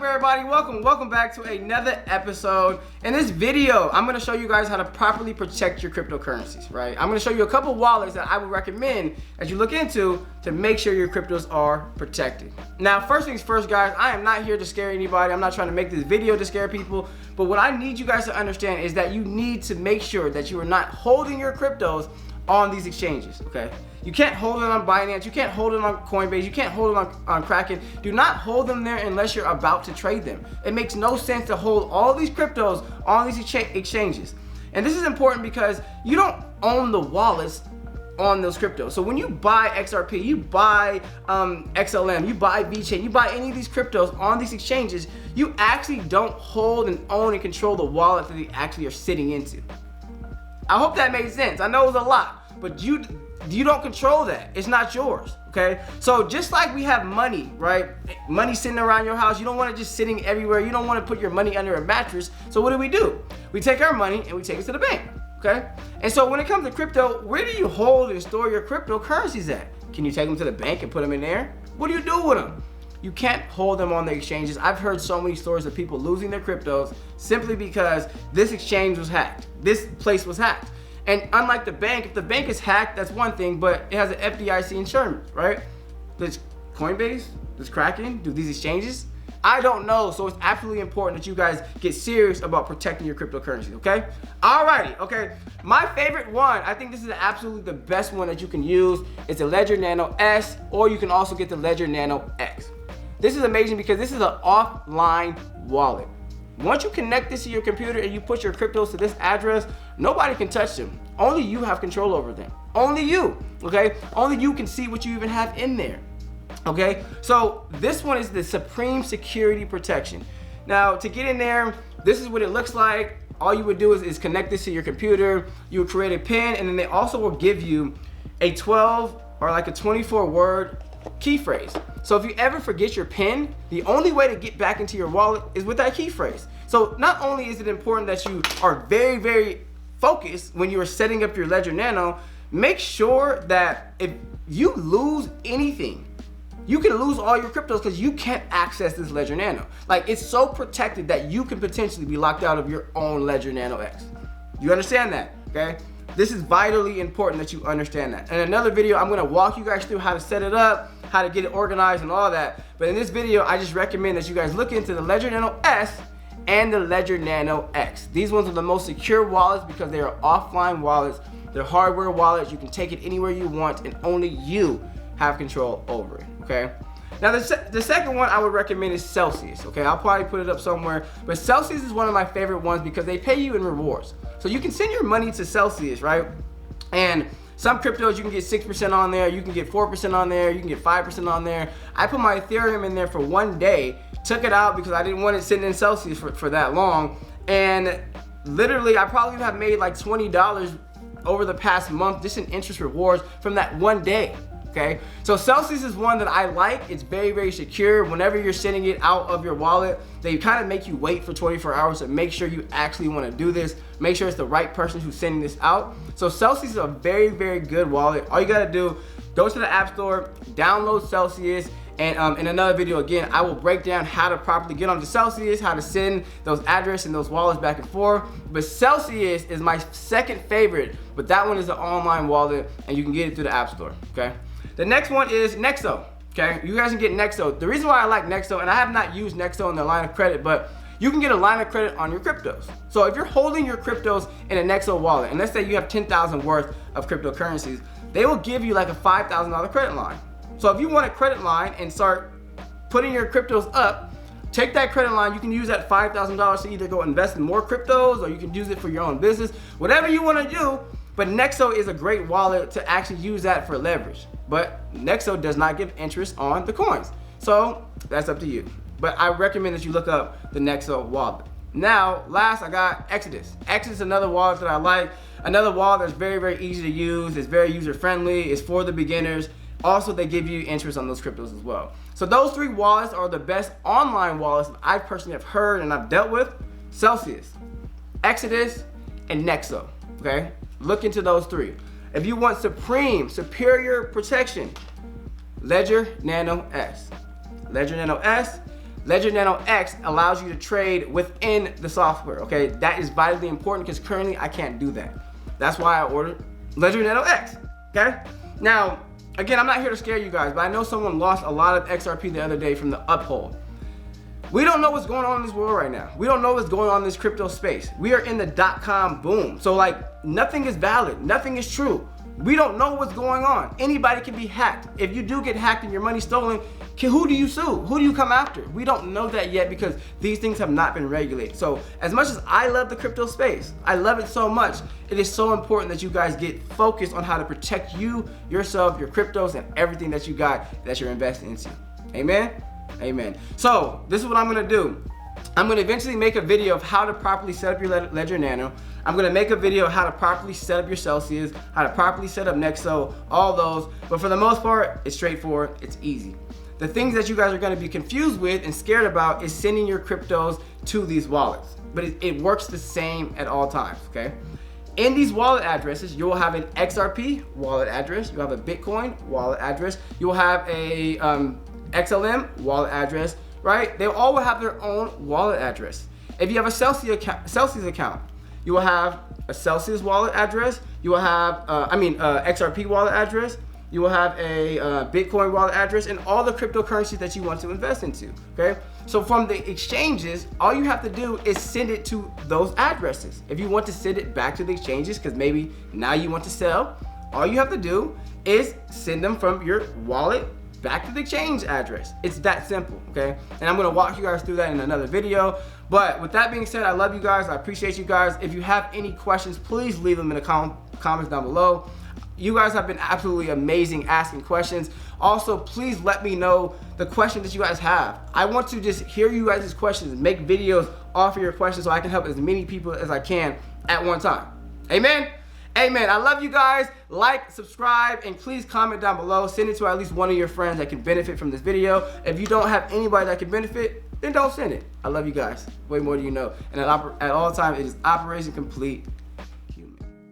up, everybody? Welcome back to another episode. In this video, I'm going to show you guys how to properly protect your cryptocurrencies, right? I'm going to show you a couple wallets that I would recommend that you look into to make sure your cryptos are protected. Now, first things first, guys, I am not here to scare anybody. I'm not trying to make this video to scare people, but what I need you guys to understand is that you need to make sure that you are not holding your cryptos on these exchanges, okay? You can't hold it on Binance, you can't hold it on Coinbase, you can't hold it on Kraken. Do not hold them there unless you're about to trade them. It makes no sense to hold all these cryptos on these exchanges. And this is important because you don't own the wallets on those cryptos. So when you buy XRP, you buy XLM, you buy VeChain, you buy any of these cryptos on these exchanges, you actually don't hold and own and control the wallet that they actually are sitting into. I hope that made sense. I know it was a lot, but you don't control that. It's not yours, okay? So just like we have money, right? Money sitting around your house, you don't want it just sitting everywhere. You don't want to put your money under a mattress. So what do? We take our money and we take it to the bank, okay? And so when it comes to crypto, where do you hold and store your cryptocurrencies at? Can you take them to the bank and put them in there? What do you do with them? You can't hold them on the exchanges. I've heard so many stories of people losing their cryptos simply because this exchange was hacked. This place was hacked. And unlike the bank, if the bank is hacked, that's one thing, but it has an FDIC insurance, right? Does Coinbase, does Kraken, do these exchanges? I don't know, so it's absolutely important that you guys get serious about protecting your cryptocurrency, okay? Alrighty, okay. My favorite one, I think this is absolutely the best one that you can use. It's the Ledger Nano S, or you can also get the Ledger Nano X. This is amazing because this is an offline wallet. Once you connect this to your computer and you put your cryptos to this address, nobody can touch them. Only you have control over them. Only you, okay? Only you can see what you even have in there, okay? So this one is the supreme security protection. Now, to get in there, this is what it looks like. All you would do is connect this to your computer. You would create a PIN, and then they also will give you a 12 or like a 24-word key phrase. So if you ever forget your PIN, the only way to get back into your wallet is with that key phrase. So not only is it important that you are very, very focused when you are setting up your Ledger Nano, make sure that if you lose anything, you can lose all your cryptos because you can't access this Ledger Nano. Like, it's so protected that you can potentially be locked out of your own Ledger Nano X. You understand that, okay? This is vitally important that you understand that. In another video, I'm gonna walk you guys through how to set it up, how to get it organized and all that. But in this video, I just recommend that you guys look into the Ledger Nano S and the Ledger Nano X. These ones are the most secure wallets because they are offline wallets. They're hardware wallets. You can take it anywhere you want and only you have control over it, okay? Now the second one I would recommend is Celsius, okay? I'll probably put it up somewhere, but Celsius is one of my favorite ones because they pay you in rewards. So you can send your money to Celsius, right? And some cryptos you can get 6% on there, you can get 4% on there, you can get 5% on there. I put my Ethereum in there for one day, took it out because I didn't want it sitting in Celsius for that long. And literally I probably have made like $20 over the past month just in interest rewards from that one day. Okay, so Celsius is one that I like. It's very, very secure. Whenever you're sending it out of your wallet, they kind of make you wait for 24 hours to make sure you actually want to do this. Make sure it's the right person who's sending this out. So Celsius is a very, very good wallet. All you got to do, go to the App Store, download Celsius, and in another video, again, I will break down how to properly get onto Celsius, how to send those addresses and those wallets back and forth. But Celsius is my second favorite, but that one is an online wallet, and you can get it through the App Store, okay? The next one is Nexo, okay? You guys can get Nexo. The reason why I like Nexo, and I have not used Nexo in their line of credit, but you can get a line of credit on your cryptos. So if you're holding your cryptos in a Nexo wallet, and let's say you have 10,000 worth of cryptocurrencies, they will give you like a $5,000 credit line. So if you want a credit line and start putting your cryptos up, take that credit line, you can use that $5,000 to either go invest in more cryptos or you can use it for your own business, whatever you want to do. But Nexo is a great wallet to actually use that for leverage. But Nexo does not give interest on the coins. So that's up to you. But I recommend that you look up the Nexo wallet. Now, last I got Exodus. Exodus is another wallet that I like. Another wallet that's very, very easy to use. It's very user friendly. It's for the beginners. Also, they give you interest on those cryptos as well. So those three wallets are the best online wallets that I personally have heard and I've dealt with. Celsius, Exodus, and Nexo, okay? Look into those three. If you want superior protection, Ledger Nano S. Ledger Nano S, Ledger Nano X allows you to trade within the software, okay? That is vitally important because currently I can't do that. That's why I ordered Ledger Nano X, okay? Now, again, I'm not here to scare you guys, but I know someone lost a lot of XRP the other day from the uphold. We don't know what's going on in this world right now. We don't know what's going on in this crypto space. We are in the .com boom. So like, nothing is valid, nothing is true. We don't know what's going on. Anybody can be hacked. If you do get hacked and your money stolen, who do you sue? Who do you come after? We don't know that yet because these things have not been regulated. So as much as I love the crypto space, I love it so much, it is so important that you guys get focused on how to protect you, yourself, your cryptos, and everything that you got that you're investing into. Amen? Amen. So this is what I'm gonna do. I'm gonna eventually make a video of how to properly set up your Ledger Nano. I'm gonna make a video of how to properly set up your Celsius, how to properly set up Nexo, all those. But for the most part, it's straightforward, it's easy. The things that you guys are gonna be confused with and scared about is sending your cryptos to these wallets. But it works the same at all times, okay? In these wallet addresses, you will have an XRP wallet address, you'll have a Bitcoin wallet address, you'll have a XLM wallet address, right? They all will have their own wallet address. If you have a Celsius account, you will have a Celsius wallet address, you will have, XRP wallet address, you will have a Bitcoin wallet address, and all the cryptocurrencies that you want to invest into, okay? So from the exchanges, all you have to do is send it to those addresses. If you want to send it back to the exchanges, because maybe now you want to sell, all you have to do is send them from your wallet back to the exchange address. It's that simple, okay? And I'm gonna walk you guys through that in another video. But with that being said, I love you guys, I appreciate you guys. If you have any questions, please leave them in the comments down below. You guys have been absolutely amazing asking questions. Also, please let me know the questions that you guys have. I want to just hear you guys' questions and make videos off of your questions so I can help as many people as I can at one time. Amen? Amen. I love you guys. Like, subscribe, and please comment down below. Send it to at least one of your friends that can benefit from this video. If you don't have anybody that can benefit, then don't send it. I love you guys way more than you know. And at all times, it is Operation Complete.